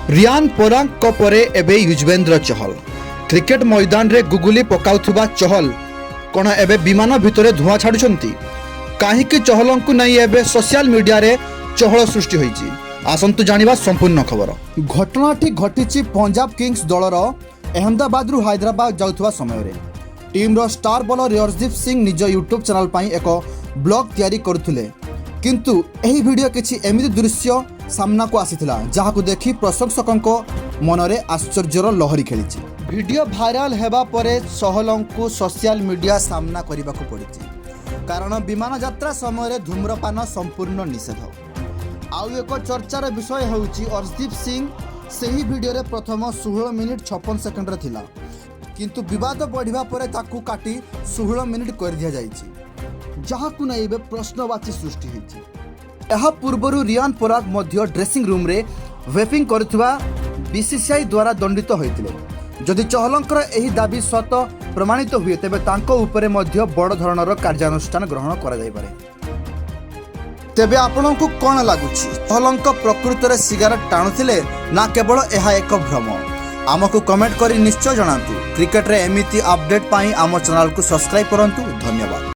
रियान पोरांक परे एबे युजवेंद्र चहल क्रिकेट मैदान रे गुगुली पकाउथुबा चहल कोन एबे विमान भितरे धुआं छाडुछंती काहेकि चहलंकु नहीं एबे सोशल मीडिया रे चहल सृष्टि होईची। आसंतु जानिबा संपूर्ण खबर। घटनाटी घटिची पंजाब किंग्स दलर अहमदाबाद रु हैदराबाद जाउथुबा समय रे टीम रो स्टार बॉलर अर्शदीप सिंह निज यूट्यूब चैनल पई एक ब्लॉग तैयारी करथुले, किंतु एही वीडियो किछि एमिति दृश्य सामना को आसीथिला जहाकु देखि प्रशंसकंको मनरे आश्चर्यर लहरी खेलिछि। वीडियो भाइराल हेबा परे चहलंकु सोशल मीडिया सामना करिबाकु पड़िछि, कारण विमान यात्रा समय धूम्रपान संपूर्ण निषेध। आउ एक चर्चार विषय होउछि अर्शदीप सिंह सही वीडियो रे प्रथम 16 मिनिट 56 सेकंड रे थिला, किंतु विवाद बढ़िबा परे ताकु काटी 16 मिनिट कर दिया जाइछि, जहाकु नै एबे प्रश्नवाची सृष्टि होइछि। एहा पूर्वरु रियान पोरांक मध्य ड्रेसिंग रूम रे वेपिंग करथुवा बीसीसीआई द्वारा दंडित होइतिले। जदि चहलंकर एही दाबी सत प्रमाणित हुए तेबे तांको उपरे मध्य बड़ धरणर कार्यानुष्ठान ग्रहण करा जाय पारे। तेबे आपनकु कोन लागुछि, चहलंक प्रकृत रे सिगारेट टाणुथिले ना केवल एहा एक भ्रम? आमको कमेंट करी निश्चय जणातु। क्रिकेट रे एमिति अपडेट पाई आम चैनल को सब्सक्राइब करंतु। धन्यवाद।